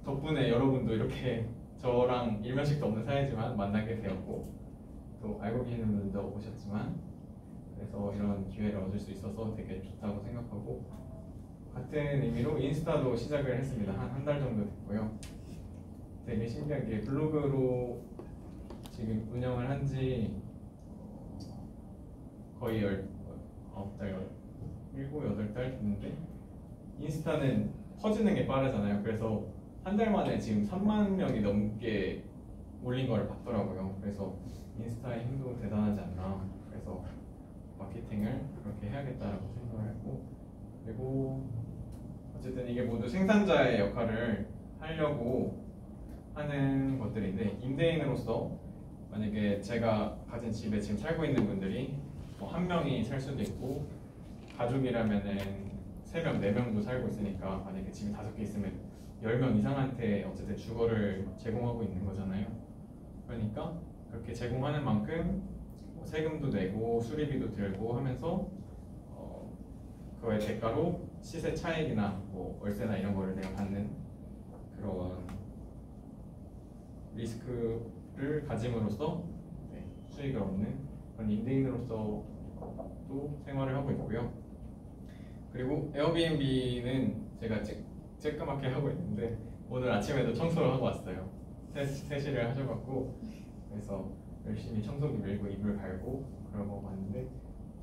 덕분에 여러분도 이렇게 저랑 일면식도 없는 사이지만 만나게 되었고 또 알고 계시는 분들도 오셨지만 그래서 이런 기회를 얻을 수 있어서 되게 좋다고 생각하고 같은 의미로 인스타도 시작을 했습니다. 한 달 정도 됐고요. 되게 신기한 게 블로그로 지금 운영을 한 지 거의 9달, 7, 8달 됐는데 인스타는 퍼지는 게 빠르잖아요. 그래서 한 달 만에 지금 3만 명이 넘게 올린 걸 봤더라고요. 그래서 인스타의 힘도 대단하지 않나. 그래서 마케팅을 그렇게 해야겠다라고 생각을 했고 그리고 어쨌든 이게 모두 생산자의 역할을 하려고 하는 것들인데 임대인으로서 만약에 제가 가진 집에 지금 살고 있는 분들이 뭐 한 명이 살 수도 있고 가족이라면은 3명, 4명도 살고 있으니까 만약에 집이 5개 있으면 10명 이상한테 어쨌든 주거를 제공하고 있는 거잖아요. 그러니까 그렇게 제공하는 만큼 세금도 내고 수리비도 들고 하면서 그거의 대가로 시세 차익이나 뭐 월세나 이런 거를 내가 받는 그런 리스크를 가짐으로써 수익을 얻는 그런 임대인으로서도 생활을 하고 있고요. 그리고 에어비앤비는 제가 쬐끄맣게 하고 있는데 오늘 아침에도 청소를 하고 왔어요. 세실을 하셔갖고 그래서 열심히 청소기 밀고 이불 갈고 그러고 왔는데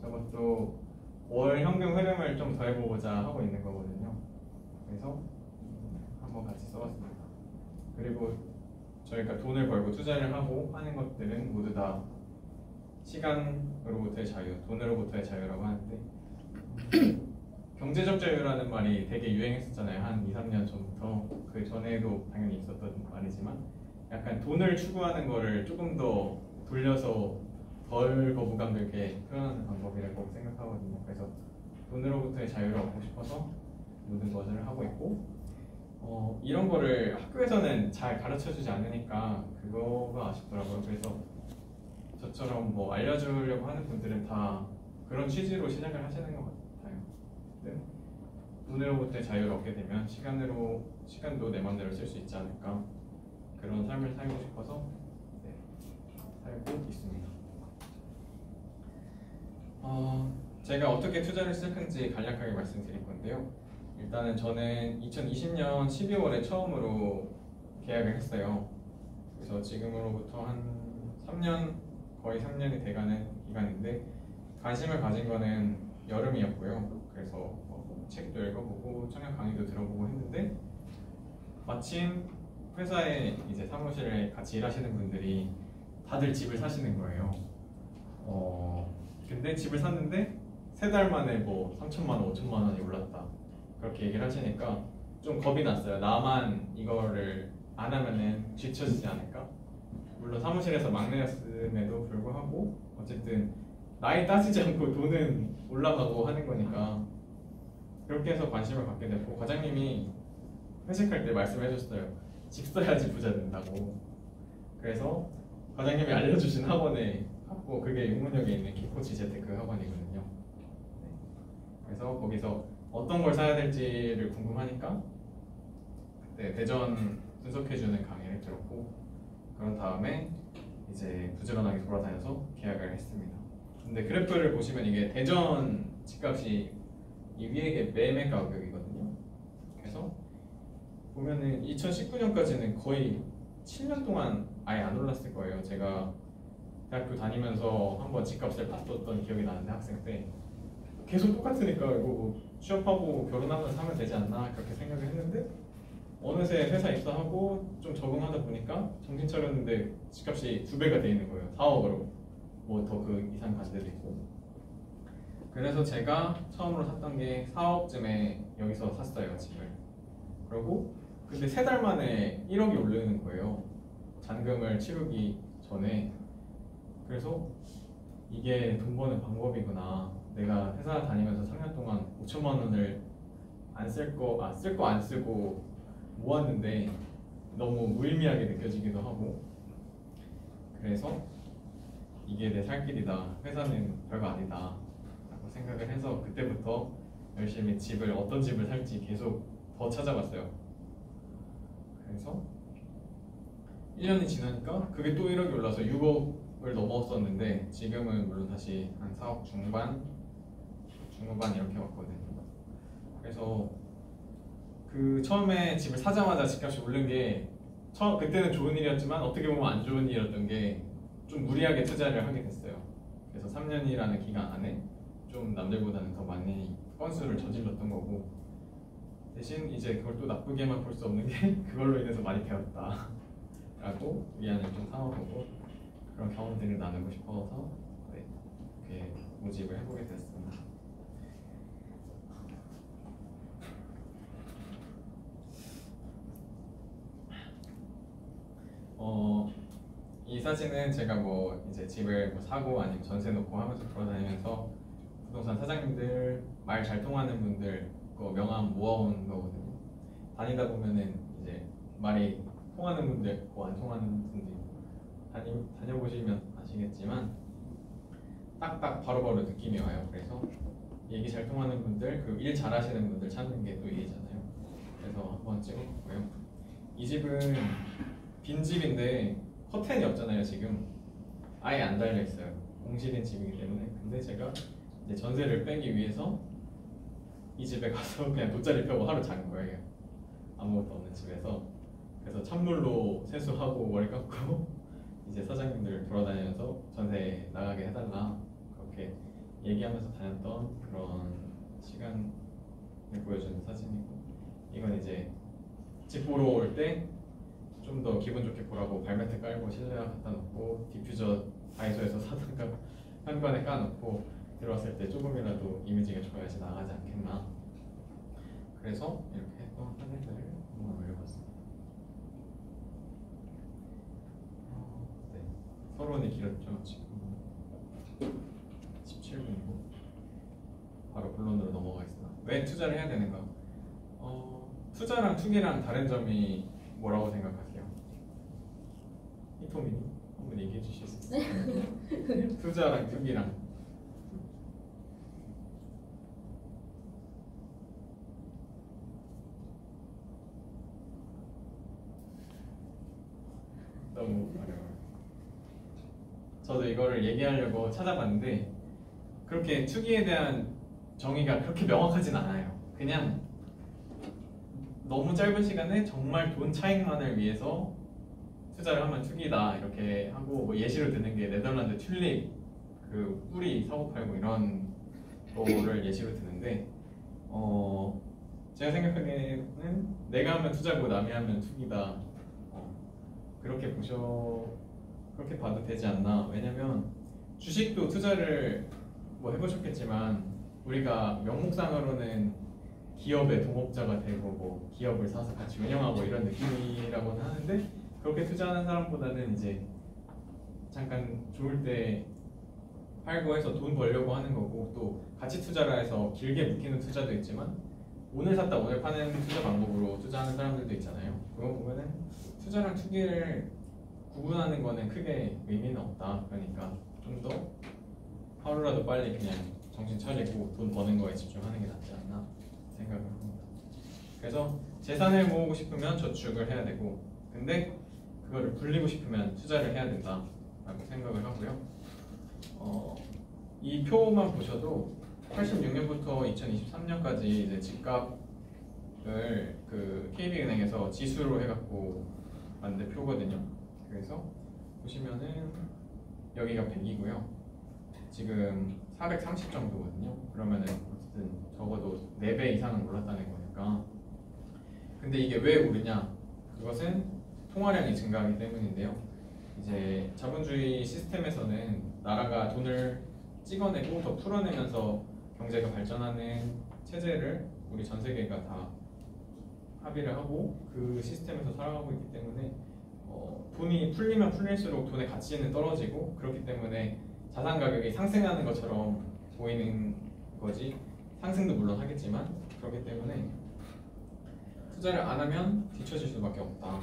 저것도 월 현금 흐름을 좀 더 해보고자 하고 있는 거거든요. 그래서 한번 같이 써봤습니다. 그리고 저희가 돈을 벌고 투자를 하고 하는 것들은 모두 다 시간으로부터의 자유, 돈으로부터의 자유라고 하는데 경제적 자유라는 말이 되게 유행했었잖아요. 한 2, 3년 전부터. 그 전에도 당연히 있었던 말이지만 약간 돈을 추구하는 거를 조금 더 돌려서 덜 거부감 들게 표현하는 방법이라고 생각하거든요. 그래서 돈으로부터의 자유를 얻고 싶어서 모든 것을 하고 있고 이런 거를 학교에서는 잘 가르쳐주지 않으니까 그거가 아쉽더라고요. 그래서 저처럼 뭐 알려주려고 하는 분들은 다 그런 취지로 시작을 하시는 것 같아요. 네. 돈으로부터의 자유를 얻게 되면 시간도 내 마음대로 쓸 수 있지 않을까 그런 삶을 살고 싶어서 살고 있습니다. 제가 어떻게 투자를 시작한지 간략하게 말씀드릴 건데요. 일단은 저는 2020년 12월에 처음으로 계약을 했어요. 그래서 지금으로부터 한 3년, 거의 3년이 돼가는 기간인데 관심을 가진 거는 여름이었고요. 그래서 책도 읽어보고 청약 강의도 들어보고 했는데 마침 회사에 이제 사무실에 같이 일하시는 분들이 다들 집을 사시는 거예요. 근데 집을 샀는데 3달 만에 뭐 3천만 원, 5천만 원이 올랐다. 그렇게 얘기를 하시니까 좀 겁이 났어요. 나만 이거를 안 하면은 뒤처지지 않을까? 물론 사무실에서 막내였음에도 불구하고 어쨌든 나이 따지지 않고 돈은 올라가고 하는 거니까 그렇게 해서 관심을 갖게 됐고 과장님이 회식할 때 말씀해 주셨어요. 집 사야지 부자 된다고. 그래서 과장님이 알려주신 학원에 갔고 그게 육문역에 있는 키코치 재테크 학원이거든요. 그래서 거기서 어떤 걸 사야 될지를 궁금하니까 그때 대전 분석해주는 강의를 들었고 그런 다음에 이제 부지런하게 돌아다녀서 계약을 했습니다. 근데 그래프를 보시면 이게 대전 집값이 이 위에 게 매매 가격이거든요. 그래서 보면은 2019년까지는 거의 7년 동안 아예 안 올랐을 거예요. 제가 대학교 다니면서 한번 집값을 봤었던 기억이 나는데 학생 때 계속 똑같으니까 이거 뭐 취업하고 결혼하면 사면 되지 않나 그렇게 생각을 했는데 어느새 회사 입사하고 좀 적응하다 보니까 정신 차렸는데 집값이 2배가 돼 있는 거예요. 4억으로 뭐 더 그 이상 간 데도 있고. 그래서 제가 처음으로 샀던 게 4억쯤에 여기서 샀어요 집을. 그리고 근데 3달 만에 1억이 오르는 거예요. 잔금을 치르기 전에. 그래서 이게 돈 버는 방법이구나. 내가 회사 다니면서 3년 동안 5천만 원을 쓸 거 안 쓰고 모았는데 너무 무의미하게 느껴지기도 하고 그래서 이게 내 살 길이다. 회사는 별거 아니다 라고 생각을 해서 그때부터 열심히 어떤 집을 살지 계속 더 찾아봤어요. 그래서 1년이 지나니까 그게 또 1억이 올라서 6억을 넘었었는데 지금은 물론 다시 한 4억 중반 이렇게 왔거든요. 그래서 그 처음에 집을 사자마자 집값이 오른 게 그때는 좋은 일이었지만 어떻게 보면 안 좋은 일이었던 게 좀 무리하게 투자를 하게 됐어요. 그래서 3년이라는 기간 안에 좀 남들보다는 더 많이 건수를 저질렀던 거고, 대신 이제 그걸 또 나쁘게만 볼 수 없는 게 그걸로 인해서 많이 배웠다 라고 위안을 좀 삼아보고 그런 경험들을 나누고 싶어서 네, 이렇게 모집을 해보게 됐습니다. 이 사진은 제가 뭐 이제 집을 뭐 사고 아니면 전세 놓고 하면서 돌아다니면서 부동산 사장님들, 말 잘 통하는 분들 그 명함 모아온 거거든요. 다니다 보면은 이제 말이 통하는 분들 있고 안 통하는 분들 있고 다녀보시면 아시겠지만 딱딱 바로바로 느낌이 와요. 그래서 얘기 잘 통하는 분들, 그리고 일 잘하시는 분들 찾는 게 또 일이잖아요. 그래서 한번 찍어봤고요. 이 집은 빈집인데 커튼이 없잖아요. 지금 아예 안 달려있어요. 공실인 집이기 때문에. 근데 제가 이제 전세를 빼기 위해서 이 집에 가서 그냥 돗자리 펴고 하루 잔 거예요. 아무것도 없는 집에서. 그래서 찬물로 세수하고 머리 감고 이제 사장님들 돌아다니면서 전세 나가게 해달라 그렇게 얘기하면서 다녔던 그런 시간을 보여주는 사진이고, 이건 이제 집 보러 올 때 좀 더 기분 좋게 보라고 발매트 깔고 실내화 갖다 놓고 디퓨저 다이소에서 사다가 현관에 까놓고 들어왔을 때 조금이라도 이미지가 좋아야지 나가지 않겠나. 그래서 이렇게 했던 사진들을 한번 올려봤습니다. 네. 서론이 길었죠. 지금 17분이고 바로 본론으로 넘어가겠습니다. 왜 투자를 해야 되는가? 투자랑 투기랑 다른 점이 뭐라고 생각하세요? 히토미니 한번 얘기해 주실 수 있어요? 투자랑 투기랑. 너무 어려워요. 저도 이거를 얘기하려고 찾아봤는데 그렇게 투기에 대한 정의가 그렇게 명확하진 않아요. 그냥 너무 짧은 시간에 정말 돈 차익만을 위해서 투자를 하면 투기다 이렇게 하고, 뭐 예시로 드는 게 네덜란드 튤립 그 뿌리 사고 팔고 이런 거를 예시로 드는데 제가 생각하기에는 내가 하면 투자고 남이 하면 투기다 그렇게 봐도 되지 않나. 왜냐면 주식도 투자를 뭐 해보셨겠지만 우리가 명목상으로는 기업의 동업자가 되고 뭐 기업을 사서 같이 운영하고 이런 느낌이라고는 하는데, 그렇게 투자하는 사람보다는 이제 잠깐 좋을 때 팔고 해서 돈 벌려고 하는 거고, 또 가치 투자라 해서 길게 묵히는 투자도 있지만 오늘 샀다 오늘 파는 투자 방법으로 투자하는 사람들도 있잖아요. 그거 보면은 투자랑 투기를 구분하는 거는 크게 의미는 없다. 그러니까 좀 더 하루라도 빨리 그냥 정신 차리고 돈 버는 거에 집중하는 게 낫지 않나 생각을 합니다. 그래서 재산을 모으고 싶으면 저축을 해야 되고, 근데 그거를 불리고 싶으면 투자를 해야 된다라고 생각을 하고요. 이 표만 보셔도 86년부터 2023년까지 이제 집값을 그 KB은행에서 지수로 해갖고 만든 표거든요. 그래서 보시면은 여기가 100이고요. 지금 430 정도거든요. 그러면은 어쨌든 적어도 4배 이상은 올랐다는 거니까. 근데 이게 왜 오르냐? 그것은 통화량이 증가하기 때문인데요. 이제 자본주의 시스템에서는 나라가 돈을 찍어내고 더 풀어내면서 경제가 발전하는 체제를 우리 전 세계가 다 합의를 하고 그 시스템에서 살아가고 있기 때문에 돈이 풀리면 풀릴수록 돈의 가치는 떨어지고, 그렇기 때문에 자산 가격이 상승하는 것처럼 보이는 거지, 상승도 물론 하겠지만, 그렇기 때문에 투자를 안 하면 뒤처질 수밖에 없다.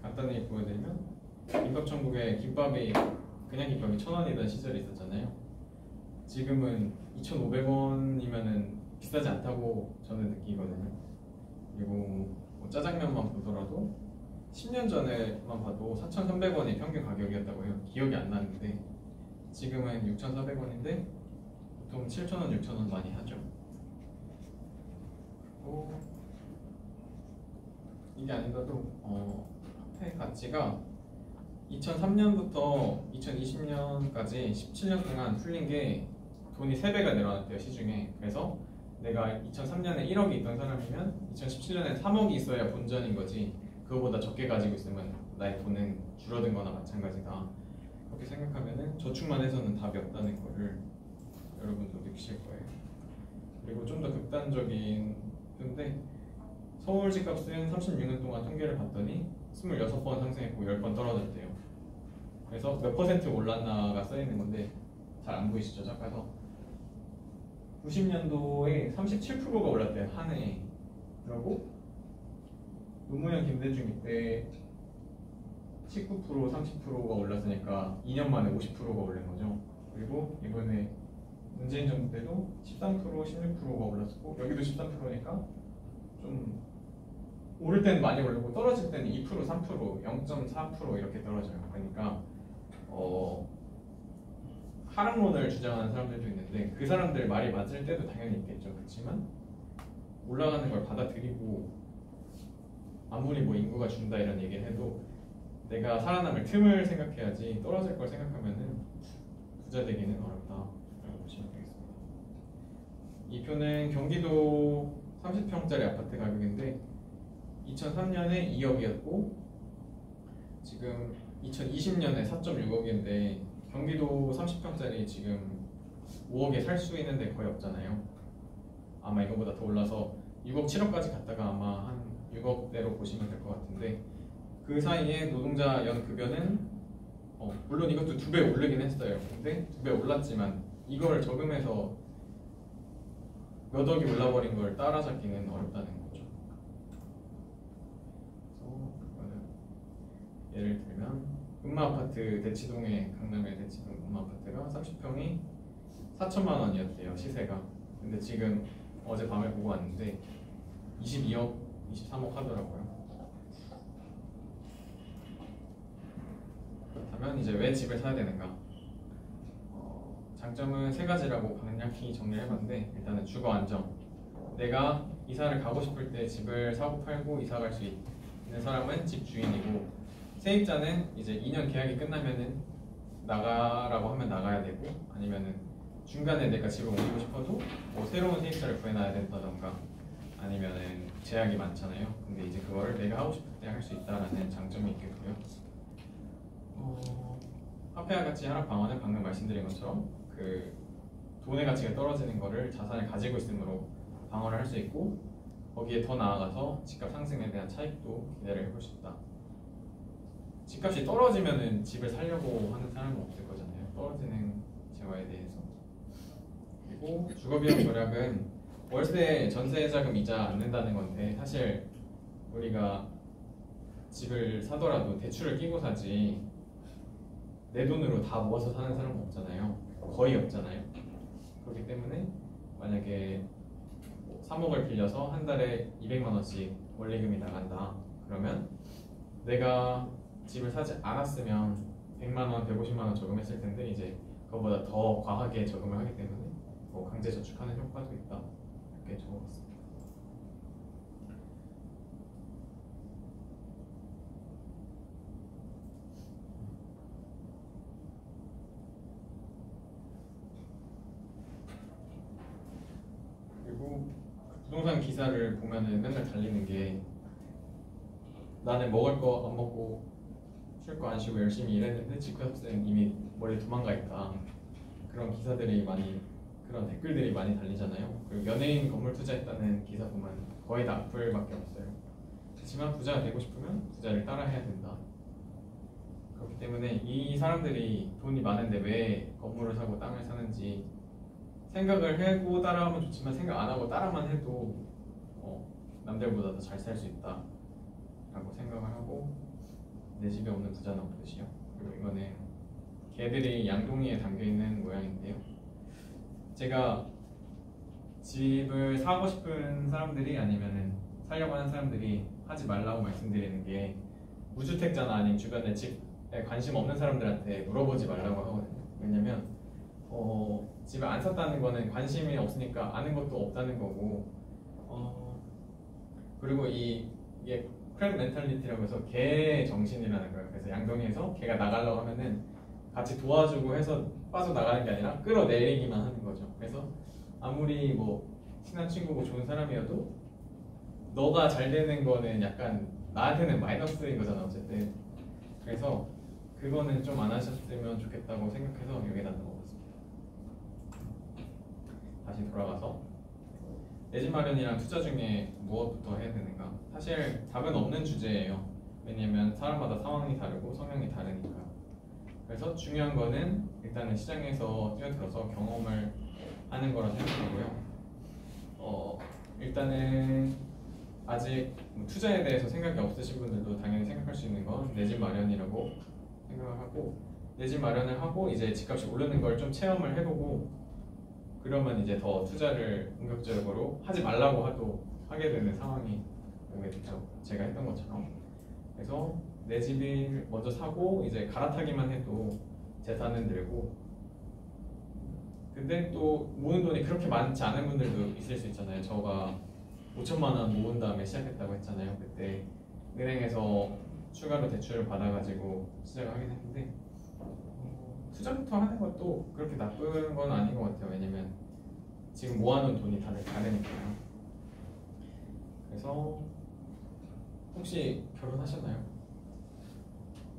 간단히 보여드리면 김밥천국에 김밥이 그냥 김밥이 1,000원이던 시절이 있었잖아요. 지금은 2,500원이면은 비싸지 않다고 저는 느끼거든요. 그리고 뭐 짜장면만 보더라도 10년 전에만 봐도 4,300원이 평균 가격이었다고 해요. 기억이 안 나는데 지금은 6,400원인데 보통 7,000원, 6,000원 많이 하죠. 그리고 이게 아니라도 화폐 가치가 2003년부터 2020년까지 17년 동안 풀린 게 돈이 3배가 늘어났대요, 시중에. 그래서 내가 2003년에 1억이 있던 사람이면 2017년에 3억이 있어야 본전인 거지, 그거보다 적게 가지고 있으면 나의 돈은 줄어든 거나 마찬가지다. 그렇게 생각하면은 저축만 해서는 답이 없다는 거를 여러분도 느끼실 거예요. 그리고 좀 더 극단적인 건데, 서울 집값은 36년 동안 통계를 봤더니 26번 상승했고 10번 떨어졌대요. 그래서 몇 퍼센트 올랐나가 써있는 건데 잘 안 보이시죠? 작가서 90년도에 37%가 올랐대요, 한 해에. 그리고 노무현 김대중 때 19%, 30%가 올랐으니까 2년 만에 50%가 오른 거죠. 그리고 이번에 문재인 정부 때도 13%, 16%가 올랐고, 여기도 13%니까 좀 오를 때는 많이 오르고 떨어질 때는 2%, 3%, 0.4% 이렇게 떨어져요. 그러니까 하락론을 주장하는 사람들도 있는데 그 사람들 말이 맞을 때도 당연히 있겠죠. 그렇지만 올라가는 걸 받아들이고 아무리 뭐 인구가 준다 이런 얘기를 해도 내가 살아남을 틈을 생각해야지, 떨어질 걸 생각하면은 부자 되기는 어렵다라고 보시면 되겠습니다. 이 표는 경기도 30평짜리 아파트 가격인데 2003년에 2억이었고 지금 2020년에 4.6억인데 경기도 30평짜리 지금 5억에 살 수 있는 데 거의 없잖아요. 아마 이거보다 더 올라서 6억, 7억까지 갔다가 아마 한 6억대로 보시면 될 것 같은데, 그 사이에 노동자 연급여는 물론 이것도 2배 오르긴 했어요. 근데 2배 올랐지만 이걸 저금해서 몇 억이 올라버린 걸 따라잡기는 어렵다는 거죠. 그래서 예를 들면 음마아파트 대치동에, 강남의 대치동 음마아파트가 30평이 4천만 원이었대요, 시세가. 근데 지금 어젯밤에 보고 왔는데 22억, 23억 하더라고요. 그렇다면 이제 왜 집을 사야 되는가? 장점은 3가지라고 간략히 정리를 해봤는데, 일단은 주거 안정. 내가 이사를 가고 싶을 때 집을 사고 팔고 이사 갈 수 있는 사람은 집 주인이고, 세입자는 이제 2년 계약이 끝나면은 나가라고 하면 나가야 되고, 아니면은 중간에 내가 집을 옮기고 싶어도 뭐 새로운 세입자를 구해놔야 된다던가, 아니면은 제약이 많잖아요. 근데 이제 그거를 내가 하고 싶을 때 할 수 있다라는 장점이 있겠고요. 화폐와 가치 하락 방어는 방금 말씀드린 것처럼 그 돈의 가치가 떨어지는 거를 자산을 가지고 있으므로 방어를 할 수 있고, 거기에 더 나아가서 집값 상승에 대한 차익도 기대를 해볼 수 있다. 집값이 떨어지면은 집을 살려고 하는 사람은 없을 거잖아요, 떨어지는 재화에 대해서. 그리고 주거비용 절약은 월세, 전세 자금 이자 안 낸다는 건데, 사실 우리가 집을 사더라도 대출을 끼고 사지 내 돈으로 다 모아서 사는 사람은 없잖아요. 거의 없잖아요. 그렇기 때문에 만약에 3억을 빌려서 한 달에 200만 원씩 원리금이 나간다. 그러면 내가 집을 사지 않았으면 100만 원, 150만 원 저금했을 텐데 이제 그거보다 더 과하게 저금을 하기 때문에 뭐 강제 저축하는 효과도 있다. 이렇게 적어봤습니다. 그리고 부동산 기사를 보면은 맨날 달리는 게, 나는 먹을 거 안 먹고 쉴 거 안 쉬고 열심히 일했는데 집값은 이미 멀리 도망가 있다. 그런 기사들이 많이, 그런 댓글들이 많이 달리잖아요. 그리고 연예인 건물 투자했다는 기사 보면 거의 다 악플밖에 없어요. 그렇지만 부자가 되고 싶으면 부자를 따라해야 된다. 그렇기 때문에 이 사람들이 돈이 많은데 왜 건물을 사고 땅을 사는지 생각을 하고 따라하면 좋지만, 생각 안 하고 따라만 해도 남들보다 더 잘 살 수 있다 라고 생각을 하고, 내 집에 없는 부자는 없듯이요. 그리고 이거는 개들이 양동이에 담겨있는 모양인데요, 제가 집을 사고 싶은 사람들이 아니면은 살려고 하는 사람들이 하지 말라고 말씀드리는 게 무주택자나 아니면 주변에 집에 관심 없는 사람들한테 물어보지 말라고 하거든요. 왜냐면 집을 안 샀다는 거는 관심이 없으니까 아는 것도 없다는 거고 그리고 이게 크랩 멘탈리티라고 해서 개 정신이라는 거예요. 그래서 양동이에서 개가 나가려고 하면은 같이 도와주고 해서 빠져나가는 게 아니라 끌어내리기만 하는 거죠. 그래서 아무리 뭐 친한 친구고 좋은 사람이어도 너가 잘 되는 거는 약간 나한테는 마이너스인 거잖아 어쨌든. 그래서 그거는 좀 안 하셨으면 좋겠다고 생각해서 여기다 넣어봤습니다. 다시 돌아가서 내 집 마련이랑 투자 중에 무엇부터 해야 되는가? 사실 답은 없는 주제예요. 왜냐면 사람마다 상황이 다르고 성향이 다르니까. 그래서 중요한 거는 일단은 시장에서 뛰어들어서 경험을 하는 거라 생각하고요. 일단은 아직 투자에 대해서 생각이 없으신 분들도 당연히 생각할 수 있는 건 내 집 마련이라고 생각을 하고, 내 집 마련을 하고 이제 집값이 오르는 걸 좀 체험을 해보고 그러면 이제 더 투자를 본격적으로 하지 말라고 하게 되는 상황이 오게 되죠. 제가 했던 것처럼. 그래서 내 집을 먼저 사고 이제 갈아타기만 해도 재산은 늘고, 근데 또 모은 돈이 그렇게 많지 않은 분들도 있을 수 있잖아요. 저가 5천만 원 모은 다음에 시작했다고 했잖아요. 그때 은행에서 추가로 대출을 받아가지고 시작을 하긴 했는데 투자부터 하는 것도 그렇게 나쁜 건 아닌 것 같아요. 왜냐면 지금 모아놓은 돈이 다들 다르니까요. 그래서 혹시 결혼하셨나요?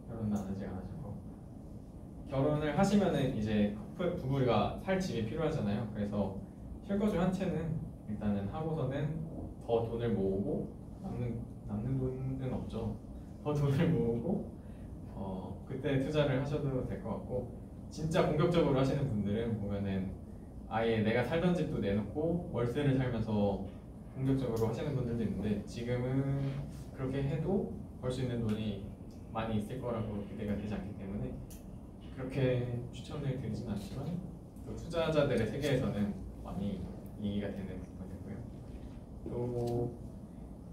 결혼은 아직 안 하셨고, 결혼을 하시면은 이제 부부가 살 집이 필요하잖아요. 그래서 실거주 한 채는 일단은 하고서는 더 돈을 모으고 남는 돈은 없죠. 더 돈을 모으고 그때 투자를 하셔도 될 것 같고, 진짜 본격적으로 하시는 분들은 보면은 아예 내가 살던 집도 내놓고 월세를 살면서 본격적으로 하시는 분들도 있는데, 지금은 그렇게 해도 벌 수 있는 돈이 많이 있을 거라고 기대가 되지 않기 때문에 그렇게 추천을 드리진 않지만 또 투자자들의 세계에서는 많이 얘기가 되는 부분이고요. 또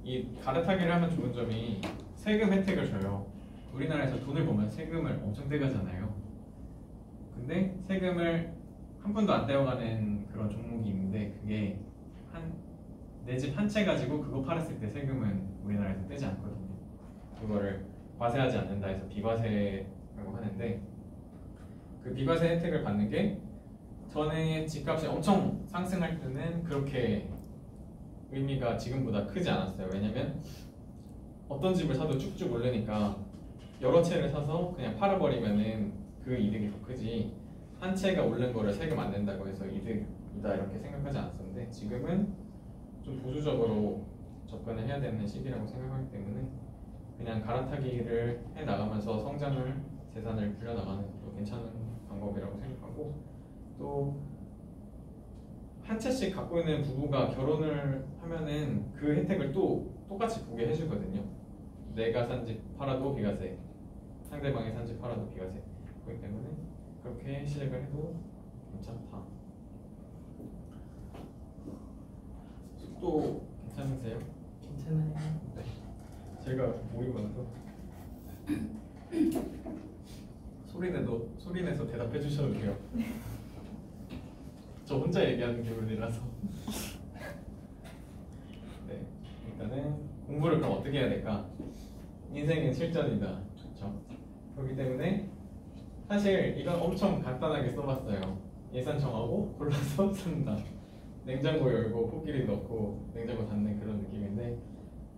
이 갈아타기를 하면 좋은 점이 세금 혜택을 줘요. 우리나라에서 돈을 보면 세금을 엄청 떼가잖아요. 근데 세금을 한 푼도 안 떼어가는 그런 종목이 있는데, 그게 내 집 한 채 가지고 그거 팔았을 때 세금은 우리나라에서 떼지 않거든요. 그거를 과세하지 않는다 해서 비과세라고 하는데, 그 비과세 혜택을 받는 게 전에 집값이 엄청 상승할 때는 그렇게 의미가 지금보다 크지 않았어요. 왜냐면 어떤 집을 사도 쭉쭉 오르니까 여러 채를 사서 그냥 팔아버리면은 그 이득이 더 크지, 한 채가 오른 거를 세금 안 낸다고 해서 이득이다 이렇게 생각하지 않았었는데, 지금은 좀 보수적으로 접근을 해야 되는 시기라고 생각하기 때문에 그냥 갈아타기를 해 나가면서 성장을, 재산을 불려나가는 것도 괜찮은 방법이라고 생각하고, 또 한 채씩 갖고 있는 부부가 결혼을 하면은 그 혜택을 또 똑같이 보게 해주거든요. 내가 산 집 팔아도 비과세, 상대방이 산 집 팔아도 비과세. 그렇기 때문에 그렇게 시작을 해도 괜찮다. 속도 괜찮으세요? 괜찮아요. 네. 제가 모이면서 소리 내서 대답해 주셔도 돼요. 저 혼자 얘기하는 기분이라서. 네, 일단은 공부를 그럼 어떻게 해야 될까? 인생은 실전이다. 좋죠. 그렇기 때문에 사실 이건 엄청 간단하게 써봤어요. 예산 정하고 골라서 쓴다. 냉장고 열고 코끼리 넣고 냉장고 닫는 그런 느낌인데,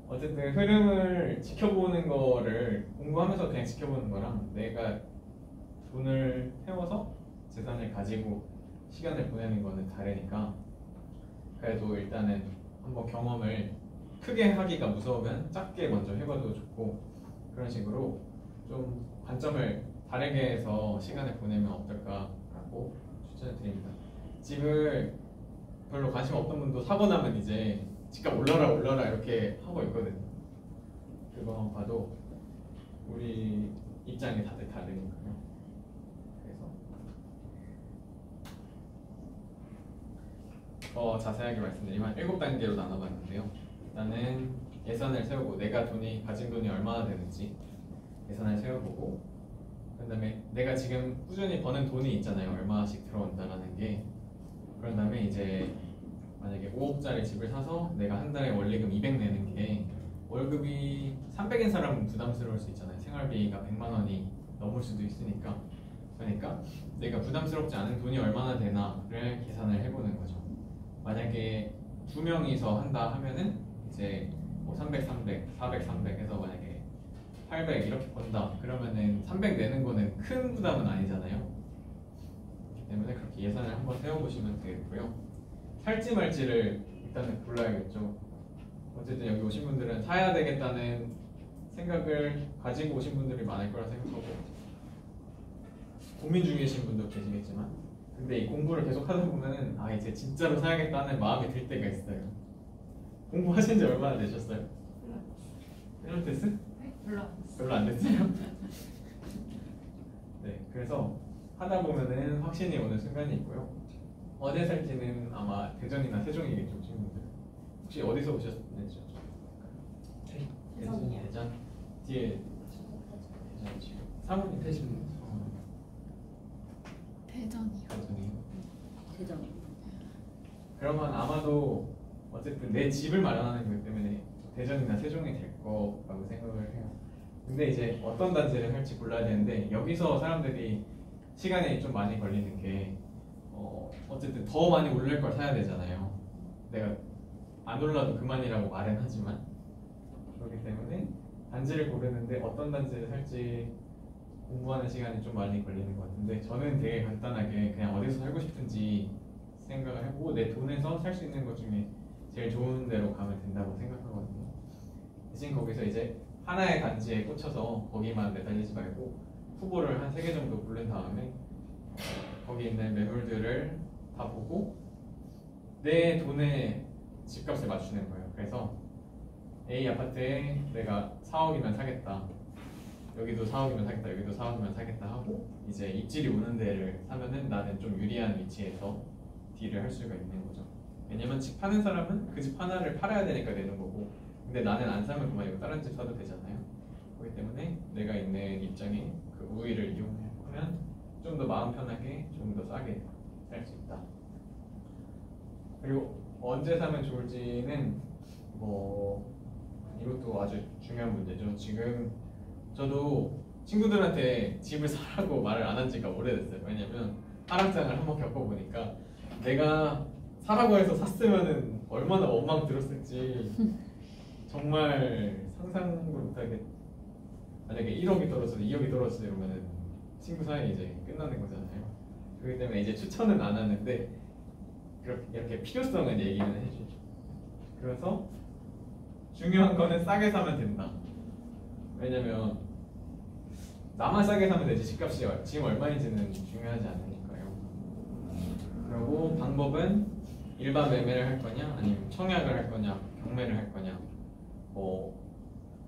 어쨌든 흐름을 지켜보는 거를 공부하면서 그냥 지켜보는 거랑 내가 돈을 태워서 재산을 가지고 시간을 보내는 거는 다르니까, 그래도 일단은 한번 경험을 크게 하기가 무서우면 작게 먼저 해봐도 좋고, 그런 식으로 좀 관점을 다르게 해서 시간을 보내면 어떨까라고 추천을 드립니다. 집을 별로 관심 없던 분도 사고 나면 이제 집값 올라라 이렇게 하고 있거든요. 그거 봐도 우리 입장이 다들 다르니까요. 그래서 더 자세하게 말씀드리면 7단계로 나눠봤는데요. 일단은 예산을 세우고 내가 가진 돈이 얼마나 되는지 예산을 세워보고, 그 다음에 내가 지금 꾸준히 버는 돈이 있잖아요. 얼마씩 들어온다라는 게. 그런 다음에 이제 만약에 5억짜리 집을 사서 내가 한 달에 원리금 200 내는 게 월급이 300인 사람은 부담스러울 수 있잖아요. 생활비가 100만 원이 넘을 수도 있으니까. 그러니까 내가 부담스럽지 않은 돈이 얼마나 되나를 계산을 해보는 거죠. 만약에 2명이서 한다 하면은 이제 뭐 300, 300, 400, 300 해서 만약에 800 이렇게 번다 그러면은 300 내는 거는 큰 부담은 아니잖아요. 그렇기 때문에 그렇게 예산을 한번 세워보시면 되겠고요. 살지 말지를 일단은 골라야겠죠. 어쨌든 여기 오신 분들은 사야 되겠다는 생각을 가지고 오신 분들이 많을 거라 생각하고 고민 중이신 분도 계시겠지만, 근데 이 공부를 계속 하다 보면은 아 이제 진짜로 사야겠다는 마음이 들 때가 있어요. 공부하신 지 얼마나 되셨어요? 1년 됐어요? 별로 안 됐어요? 네, 그래서 하다 보면은 확신이 오는 순간이 있고요. 어디 살지는 아마 대전이나 세종이겠죠, 친구들. 혹시 어디서 오셨는지 대전이요. 대전? 뒤에 대전 지금 사모님 대전. 대전이요. 대전이요. 대전. 그러면 아마도 어쨌든 내 집을 마련하는 거기 때문에 대전이나 세종이 될 거라고 생각을 해요. 근데 이제 어떤 단지를 할지 골라야 되는데 여기서 사람들이 시간이 좀 많이 걸리는 게 어쨌든 더 많이 오를 걸 사야 되잖아요. 내가 안 올라도 그만이라고 말은 하지만 그렇기 때문에 단지를 고르는데 어떤 단지를 살지 공부하는 시간이 좀 많이 걸리는 것 같은데, 저는 되게 간단하게 그냥 어디서 살고 싶은지 생각을 해보고 내 돈에서 살 수 있는 것 중에 제일 좋은 데로 가면 된다고 생각하거든요. 대신 거기서 이제 하나의 단지에 꽂혀서 거기만 매달리지 말고 후보를 한 3개 정도 고른 다음에 거기 있는 매물들을 다 보고 내 돈의 집값을 맞추는 거예요. 그래서 A 아파트에 내가 4억이면 사겠다, 여기도 4억이면 사겠다, 여기도 4억이면 사겠다 하고 이제 입질이 오는 데를 사면은 나는 좀 유리한 위치에서 딜을 할 수가 있는 거죠. 왜냐면 집 파는 사람은 그 집 하나를 팔아야 되니까 내는 거고, 근데 나는 안 사면 그만 이거 다른 집 사도 되잖아요. 그렇기 때문에 내가 있는 입장에 그 우위를 이용하면 좀 더 마음 편하게 좀 더 싸게 살 수 있다. 그리고 언제 사면 좋을지는 뭐 이것도 아주 중요한 문제죠. 지금 저도 친구들한테 집을 사라고 말을 안 한 지가 오래됐어요. 왜냐면 하락장을 한번 겪어보니까 내가 사라고 해서 샀으면은 얼마나 원망 들었을지 정말 상상도 못하게. 만약에 1억이 떨어져서 2억이 떨어져서 이러면은 친구 사이 이제 끝나는 거잖아요. 그렇기 때문에 이제 추천은 안 하는데 이렇게 필요성은 얘기는 해주죠. 그래서 중요한 거는 싸게 사면 된다. 왜냐면 나만 싸게 사면 되지 집값이 지금 얼마인지는 중요하지 않으니까요. 그리고 방법은 일반 매매를 할 거냐 아니면 청약을 할 거냐 경매를 할 거냐, 뭐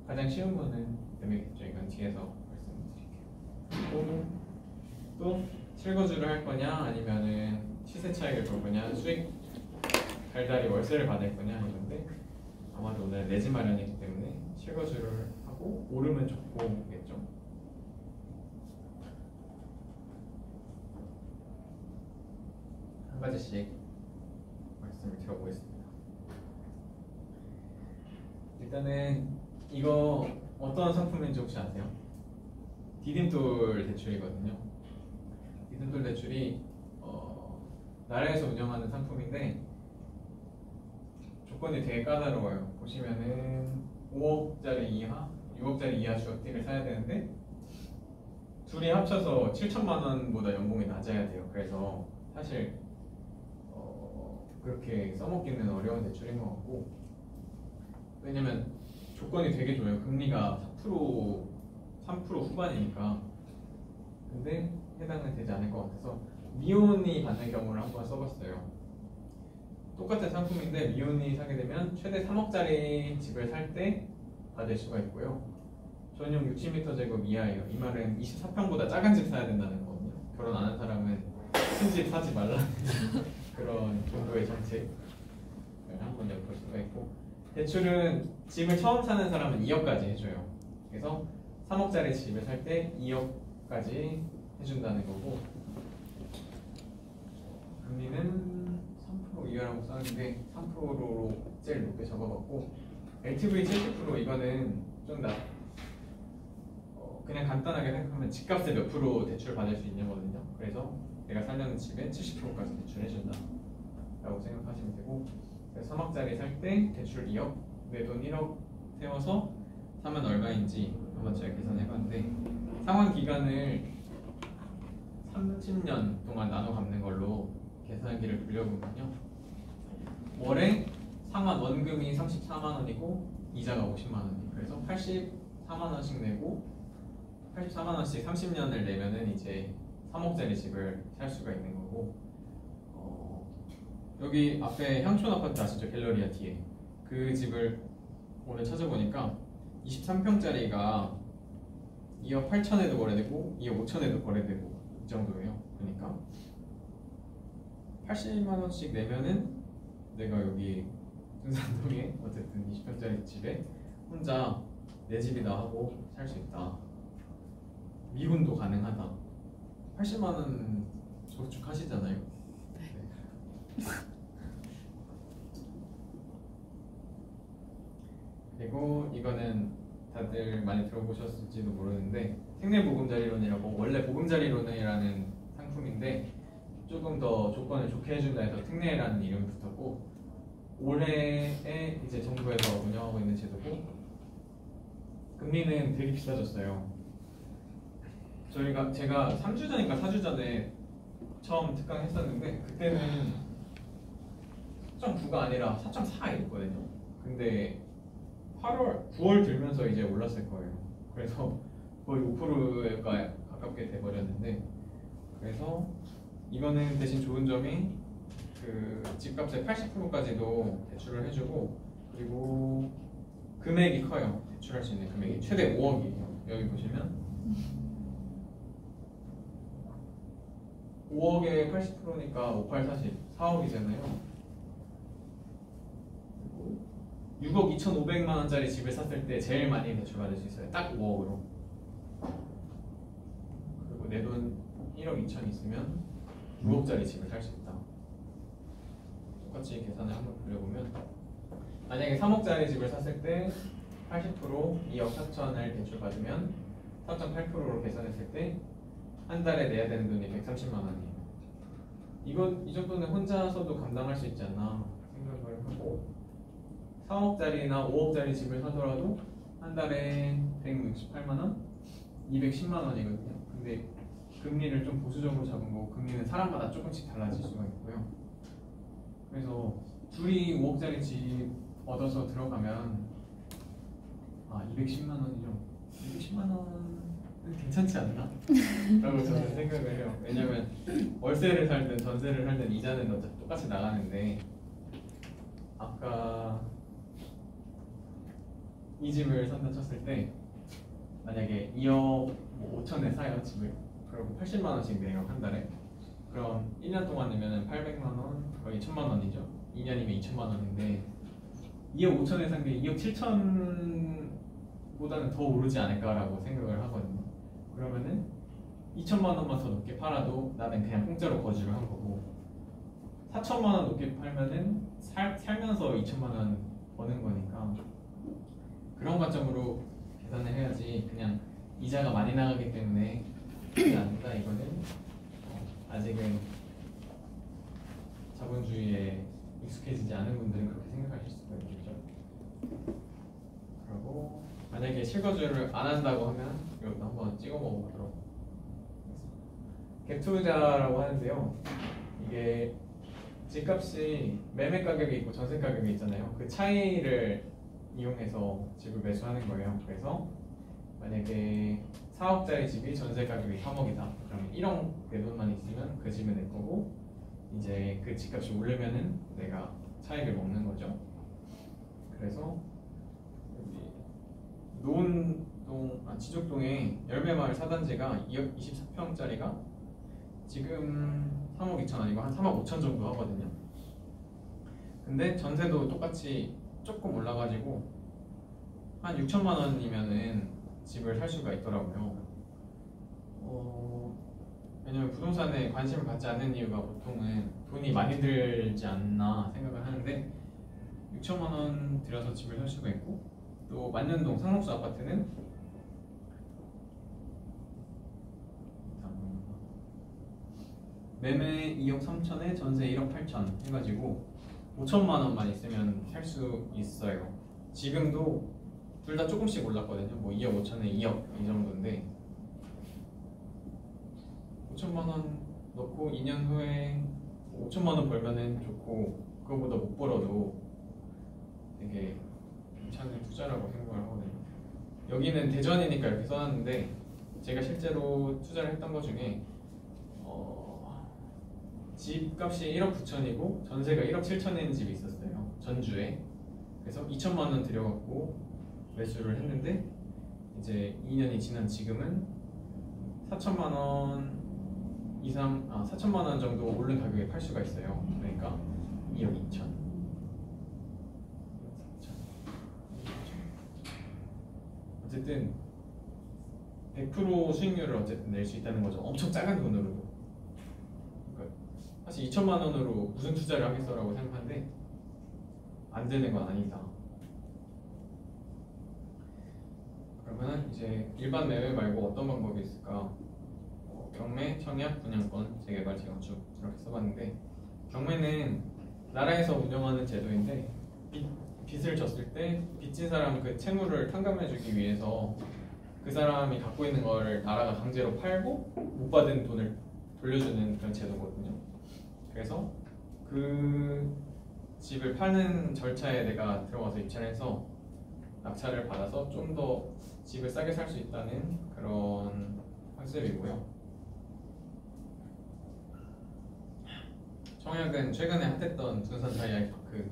가장 쉬운 거는 매매겠죠. 이건 뒤에서 말씀드릴게요. 또 실거주를 할 거냐 아니면은 시세 차익을 볼 거냐, 수익 달달이 월세를 받을 거냐 이건데, 아마도 오늘 내 집 마련이기 때문에 실거주를 하고 오르면 좋고겠죠. 한 가지씩 말씀을 드려보겠습니다. 일단은 이거 어떤 상품인지 혹시 아세요? 디딤돌 대출이거든요. 디딤돌 대출이 나라에서 운영하는 상품인데 조건이 되게 까다로워요. 보시면은 5억짜리 이하, 6억짜리 이하 주택을 사야 되는데 둘이 합쳐서 7천만 원보다 연봉이 낮아야 돼요. 그래서 사실 그렇게 써먹기는 어려운 대출인 것 같고, 왜냐면 조건이 되게 좋아요. 금리가 4%, 3% 후반이니까. 근데 해당은 되지 않을 것 같아서 미혼이 받는 경우를 한번 써봤어요. 똑같은 상품인데 미혼이 사게 되면 최대 3억짜리 집을 살 때 받을 수가 있고요. 전용 60m² 이하예요. 이 말은 24평보다 작은 집 사야 된다는 거거든요. 결혼 안 한 사람은 큰 집 사지 말라는 그런 정도의 정책을 한번 엿볼 수가 있고, 대출은 집을 처음 사는 사람은 2억까지 해줘요. 그래서 3억짜리 집을 살 때 2억까지 해준다는 거고, 금리는 3% 이하라고 써는데 3%로 제일 높게 적어봤고, LTV 70% 이거는 좀 그냥 간단하게 생각하면 집값의 몇 프로 대출 받을 수 있는 거거든요. 그래서 내가 살려는 집에 70%까지 대출해준다 라고 생각하시면 되고, 3억짜리 살 때 대출 2억, 내 돈 1억 세워서 사면 얼마인지 한번 제가 계산해봤는데, 상환 기간을 30년 동안 나눠 갚는 걸로 계산기를 돌려보면요, 월에 상환 원금이 34만 원이고 이자가 50만 원이에요. 그래서 84만 원씩 내고 84만 원씩 30년을 내면은 이제 3억짜리 집을 살 수가 있는 거고, 여기 앞에 향촌 아파트 아시죠? 갤러리아 뒤에 그 집을 오늘 찾아보니까 23평짜리가 2억 8천에도 거래되고 2억 5천에도 거래되고 이 정도예요. 그러니까 80만 원씩 내면은 내가 여기 중산동에 어쨌든 20평짜리 집에 혼자 내 집이다 하고 살 수 있다. 미혼도 가능하다. 80만 원 저축하시잖아요. 네. 그리고 이거는 다들 많이 들어보셨을지도 모르는데, 특례보금자리론이라고, 원래 보금자리론이라는 상품인데 조금 더 조건을 좋게 해준다 해서 특례라는 이름이 붙었고, 올해에 이제 정부에서 운영하고 있는 제도고, 금리는 되게 비싸졌어요. 제가 3주 전인가 4주 전에 처음 특강했었는데 그때는 4.9가 아니라 4.4 이랬거든요. 근데 9월 들면서 이제 올랐을 거예요. 그래서 거의 5%가 가깝게 돼버렸는데, 그래서 이거는 대신 좋은 점이 그 집값의 80%까지도 대출을 해주고, 그리고 금액이 커요. 대출할 수 있는 금액이 최대 5억이에요. 여기 보시면 5억에 80%니까 5, 8, 40, 4억이잖아요. 6억 2,500만 원짜리 집을 샀을 때 제일 많이 대출받을 수 있어요. 딱 5억으로. 그리고 내 돈 1억 2천 있으면 6억짜리 집을 살 수 있다. 똑같이 계산을 한번 돌려보면, 만약에 3억짜리 집을 샀을 때 80% 2억 4천을 대출받으면 4.8%로 계산했을 때 한 달에 내야 되는 돈이 130만 원이에요. 이 정도는 혼자서도 감당할 수 있지 않나 생각을 하고, 3억짜리나 5억짜리 집을 사더라도 한 달에 168만 원? 210만 원이거든요. 근데 금리를 좀 보수적으로 잡은 거, 금리는 사람마다 조금씩 달라질 수가 있고요. 그래서 둘이 5억짜리 집 얻어서 들어가면 210만 원이죠. 210만 원은 괜찮지 않나? 라고 저는 생각을 해요. 왜냐면 월세를 살든 전세를 살든 이자는 어차피 똑같이 나가는데, 아까 이 집을 산다 쳤을 때 만약에 2억 5천에 사요 집을. 그리고 80만 원씩 내요 한 달에. 그럼 1년 동안 내면은 800만 원, 거의 1,000만 원이죠. 2년이면 2천만 원인데 2억 5천에 산 게 2억 7천보다는 더 오르지 않을까라고 생각을 하거든요. 그러면은 2천만 원만 더 높게 팔아도 나는 그냥 공짜로 거주를 한 거고, 4천만 원 높게 팔면은 살면서 2천만 원 버는 거니까, 그런 관점으로 계산을 해야지 그냥 이자가 많이 나가기 때문에 그게 안 된다, 이거는 아직은 자본주의에 익숙해지지 않은 분들은 그렇게 생각하실 수가 있겠죠. 그리고 만약에 실거주를 안 한다고 하면 이것도 한번 찍어 먹어보도록 하겠습니다. 갭투자라고 하는데요, 이게 집값이 매매 가격이 있고 전세 가격이 있잖아요. 그 차이를 이용해서 집을 매수하는 거예요. 그래서 만약에 4억짜리 집이 전세 가격이 3억이다. 그러면 1억 내 돈만 있으면 그 집은 내 거고, 이제 그 집값이 오르면은 내가 차익을 먹는 거죠. 그래서 여기 지족동에 열매마을 4단지가 2억 24평짜리가 지금 3억 2천 아니고 한 3억 5천 정도 하거든요. 근데 전세도 똑같이 조금 올라가지고 한 6천만 원이면은 집을 살 수가 있더라고요. 왜냐면 부동산에 관심을 갖지 않는 이유가 보통은 돈이 많이 들지 않나 생각을 하는데 6천만 원 들여서 집을 살 수가 있고, 또 만년동 상록수 아파트는 매매 2억 3천에 전세 1억 8천 해가지고 5천만 원만 있으면 살 수 있어요. 지금도 둘 다 조금씩 올랐거든요. 뭐 2억 5천에 2억 이 정도인데 5천만 원 넣고 2년 후에 5천만 원 벌면은 좋고, 그거보다 못 벌어도 되게 괜찮은 투자라고 생각을 하거든요. 여기는 대전이니까 이렇게 써놨는데 제가 실제로 투자를 했던 것 중에 집값이 1억 9천이고 전세가 1억 7천인 집이 있었어요. 전주에. 그래서 2천만 원 들여갖고 매수를 했는데 이제 2년이 지난 지금은 4천만 원 이상, 4천만 원 정도 오른 가격에 팔 수가 있어요. 그러니까 2억 2천. 어쨌든 100% 수익률을 어쨌든 낼 수 있다는 거죠. 엄청 작은 돈으로도. 그러니까 사실 2천만 원으로 무슨 투자를 하겠어라고 생각하는데 안 되는 건 아니다. 그러면 이제 일반 매매 말고 어떤 방법이 있을까? 경매, 청약, 분양권, 재개발, 재건축 이렇게 써봤는데, 경매는 나라에서 운영하는 제도인데 빚을 졌을 때 빚진 사람 그 채무를 탕감해주기 위해서 그 사람이 갖고 있는 걸 나라가 강제로 팔고 못 받은 돈을 돌려주는 그런 제도거든요. 그래서 그 집을 파는 절차에 내가 들어가서 입찰을 해서 낙찰을 받아서 좀 더 집을 싸게 살 수 있다는 그런 컨셉이고요. 청약은 최근에 핫했던 부동산 자이 아이파크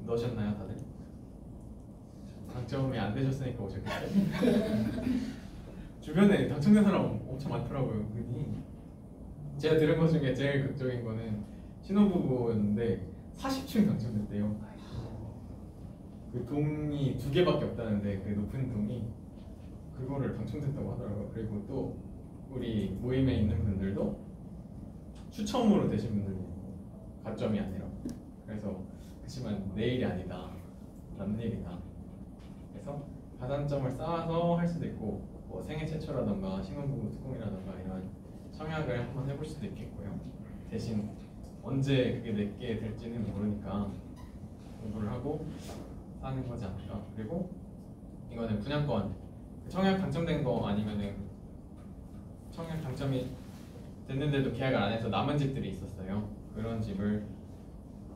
넣으셨나요 다들? 당첨이 안 되셨으니까 오셨겠죠? 주변에 당첨된 사람 엄청 많더라고요. 은근히. 제가 들은 것 중에 제일 극적인 거는 신혼부부였는데 40층 당첨됐대요. 그 동이 2개밖에 없다는데 그 높은 동이 그거를 당첨됐다고 하더라고요. 그리고 또 우리 모임에 있는 분들도 추첨으로 되신 분들도 있고, 가점이 아니라. 그래서 하지만 내 일이 아니다, 남 일이다. 그래서 가산점을 쌓아서 할 수도 있고, 뭐 생애 최초라던가 신혼부부 특공이라던가 이런 청약을 한번 해볼 수도 있겠고요. 대신 언제 그게 내게 될지는 모르니까 공부를 하고 사는 거지 않을까. 그리고 이거는 분양권, 청약 당첨된 거 아니면은 청약 당첨이 됐는데도 계약을 안 해서 남은 집들이 있었어요. 그런 집을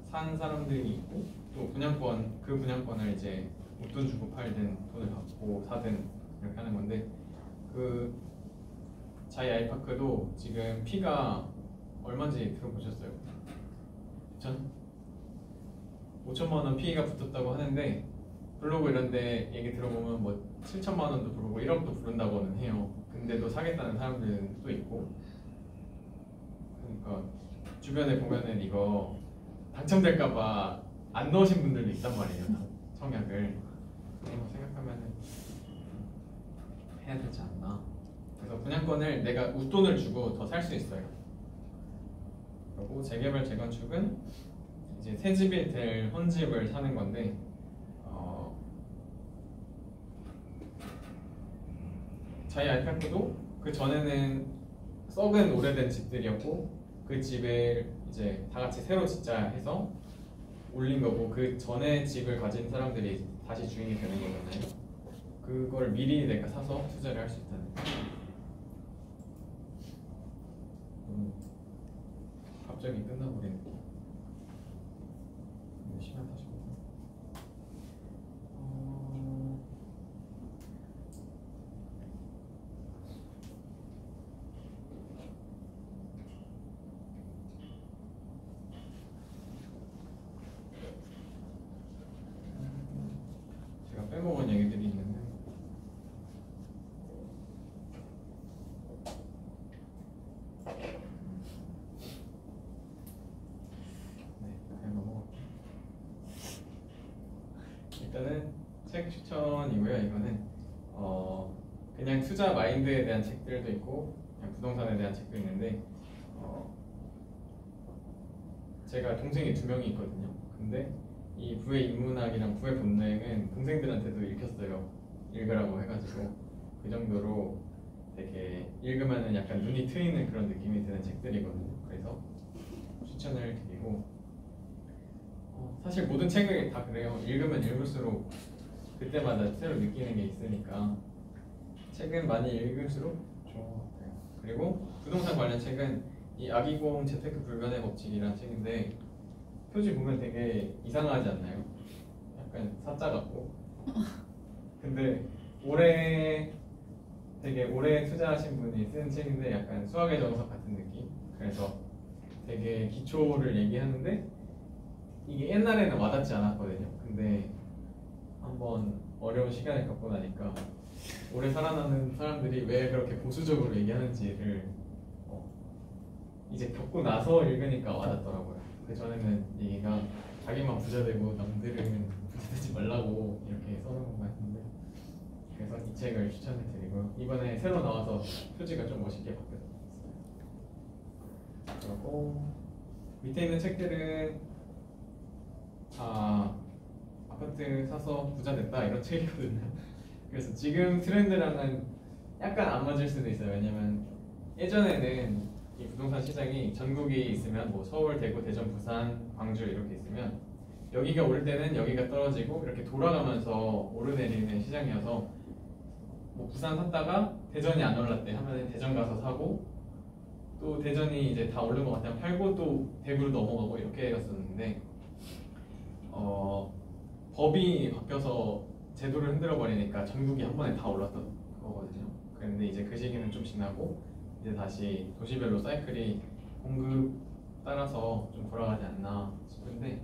산 사람들이 있고, 또 분양권, 그 분양권을 이제 웃돈 주고 팔든 돈을 받고 사든 이렇게 하는 건데, 그 자이 아이파크도 지금 피가 얼마인지 들어보셨어요? 5천만 원 피가 붙었다고 하는데, 블로그 이런데 얘기 들어보면 뭐 7천만 원도 부르고 1억도 부른다고는 해요. 근데도 사겠다는 사람들은 또 있고. 그러니까 주변에 보면은 이거 당첨될까봐 안 넣으신 분들도 있단 말이에요. 청약을. 그런 거 생각하면은 해야 되지 않나. 그래서 분양권을 내가 웃돈을 주고 더 살 수 있어요. 그리고 재개발, 재건축은 이제 새 집이 될 헌집을 사는 건데, 자이 아이파크도 그 전에는 썩은 오래된 집들이었고, 그 집을 이제 다 같이 새로 짓자 해서 올린 거고, 그 전에 집을 가진 사람들이 다시 주인이 되는 거잖아요. 그걸 미리 내가 사서 투자를 할 수 있다는 거. 갑자기 끝나버리네. 시간 다시 보고. 제가 빼먹은 얘기들이 있는데, 일단은 책 추천이고요. 이거는 그냥 투자 마인드에 대한 책들도 있고 그냥 부동산에 대한 책도 있는데 제가 동생이 2명이 있거든요. 근데 이 부의 인문학이랑 부의 본능은 동생들한테도 읽혔어요. 읽으라고 해가지고 그 정도로 되게 읽으면은 약간 눈이 트이는 그런 느낌이 드는 책들이거든요. 그래서 추천을 드리고 사실 모든 책을 다 그래요. 읽으면 읽을수록 그때마다 새로 느끼는 게 있으니까 책은 많이 읽을수록 좋은 것 같아요. 그리고 부동산 관련 책은 이 아기공 재테크 불변의 법칙이라는 책인데 표지 보면 되게 이상하지 않나요? 약간 사자 같고 근데 되게 오래 투자하신 분이 쓴 책인데 약간 수학의 정석 같은 느낌. 그래서 되게 기초를 얘기하는데 이게 옛날에는 와닿지 않았거든요. 근데 한번 어려운 시간을 겪고 나니까 오래 살아남은 사람들이 왜 그렇게 보수적으로 얘기하는지를 이제 겪고 나서 읽으니까 와닿더라고요. 그 전에는 얘기가 자기만 부자 되고 남들은 부자 되지 말라고 이렇게 써놓은 것 같은데 그래서 이 책을 추천해 드리고요. 이번에 새로 나와서 표지가 좀 멋있게 바뀌었어요. 그리고 밑에 있는 책들은 아파트 사서 부자 됐다 이런 책이거든요. 그래서 지금 트렌드랑은 약간 안 맞을 수도 있어요. 왜냐면 예전에는 이 부동산 시장이 전국이 있으면 뭐 서울, 대구, 대전, 부산, 광주 이렇게 있으면 여기가 오를 때는 여기가 떨어지고 이렇게 돌아가면서 오르내리는 시장이어서 뭐 부산 샀다가 대전이 안 올랐대 하면 대전 가서 사고 또 대전이 이제 다 오른 것 같으면 팔고 또 대구로 넘어가고 이렇게 갔었는데 법이 바뀌어서 제도를 흔들어 버리니까 전국이 한 번에 다 올랐던 거거든요. 그런데 이제 그 시기는 좀 지나고 이제 다시 도시별로 사이클이 공급 따라서 좀 돌아가지 않나 싶은데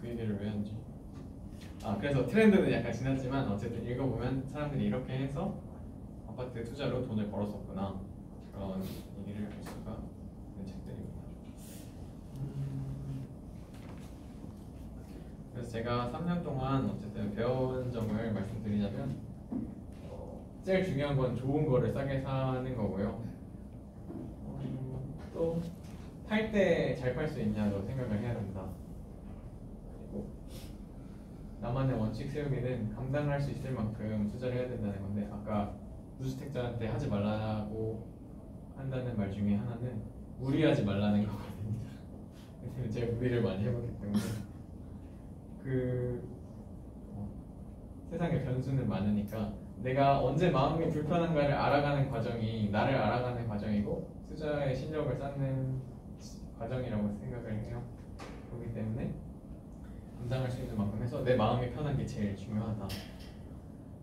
그 얘기를 왜 하는지 그래서 트렌드는 약간 지났지만 어쨌든 읽어보면 사람들이 이렇게 해서 아파트 투자로 돈을 벌었었구나 그런 얘기를 할 수가 있는 책들입니다. 그래서 제가 3년 동안 어쨌든 배운 점을 말씀드리자면 제일 중요한 건 좋은 거를 싸게 사는 거고요. 또 팔 때 잘 팔 수 있냐도 생각을 해야 된다. 그리고 나만의 원칙 세우기는 감당할 수 있을 만큼 투자를 해야 된다는 건데 아까 무주택자한테 하지 말라고 한다는 말 중에 하나는 무리하지 말라는 거거든요. 왜냐면 제가 무리를 많이 해봤기 때문에 세상에 변수는 많으니까 내가 언제 마음이 불편한가를 알아가는 과정이 나를 알아가는 과정이고 투자의 실력을 쌓는 과정이라고 생각을 해요. 그렇기 때문에 감당할 수 있는 만큼 해서 내 마음이 편한 게 제일 중요하다.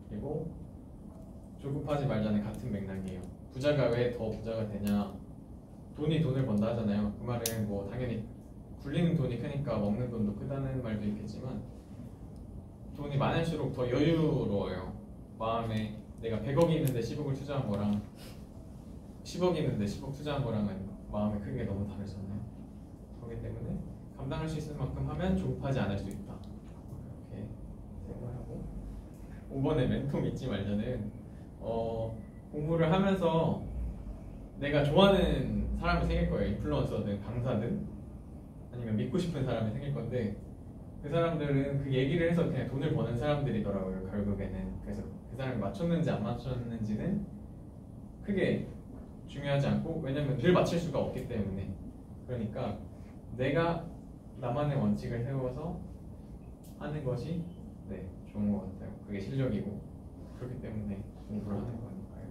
그리고 조급하지 말자는 같은 맥락이에요. 부자가 왜 더 부자가 되냐? 돈이 돈을 번다 하잖아요. 그 말은 뭐 당연히 굴리는 돈이 크니까 먹는 돈도 크다는 말도 있겠지만 돈이 많을수록 더 여유로워요. 마음에 내가 100억이 있는데 10억을 투자한 거랑 10억이 있는데 10억 투자한 거랑은 마음의 크기가 너무 다르잖아요. 그렇기 때문에 감당할 수 있을 만큼 하면 조급하지 않을 수 있다. 이렇게 생각하고 5번에 멘토 믿지 말자는 공부를 하면서 내가 좋아하는 사람이 생길 거예요. 인플루언서든 강사든 아니면 믿고 싶은 사람이 생길 건데 그 사람들은 그 얘기를 해서 그냥 돈을 버는 사람들이더라고요. 결국에는. 그래서 그 사람이 맞췄는지 안 맞췄는지는 크게 중요하지 않고 왜냐면 늘 맞출 수가 없기 때문에 그러니까 내가 나만의 원칙을 세워서 하는 것이 좋은 것 같아요. 그게 실력이고 그렇기 때문에 공부를 하는 거니까요.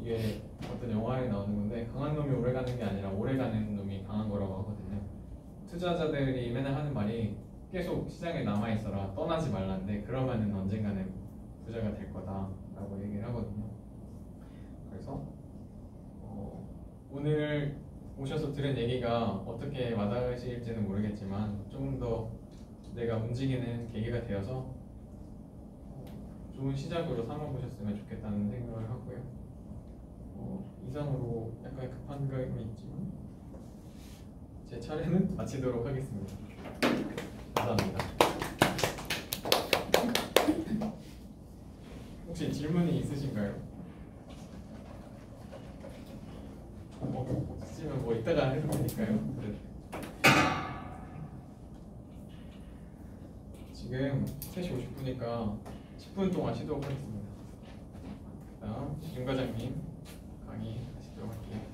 이게 어떤 영화에 나오는 건데 강한 놈이 오래 가는 게 아니라 오래 가는 놈이 강한 거라고 하거든요. 투자자들이 맨날 하는 말이 계속 시장에 남아 있어라, 떠나지 말라는데 그러면은 언젠가는 부자가 될 거다라고 얘기를 하거든요. 그래서 오늘 오셔서 들은 얘기가 어떻게 와닿으실지는 모르겠지만 조금 더 내가 움직이는 계기가 되어서 좋은 시작으로 삼아보셨으면 좋겠다는 생각을 하고요. 이상으로 약간 급한 감이 있지만 제 차례는 마치도록 하겠습니다. 감사합니다. 혹시 질문이 있으신가요? 없으시면 뭐 이따가 해도 되니까요. 네. 지금 3시 50분이니까 10분 동안 쉬도록 하겠습니다. 다음 윤 과장님 강의 하시도록 할게요.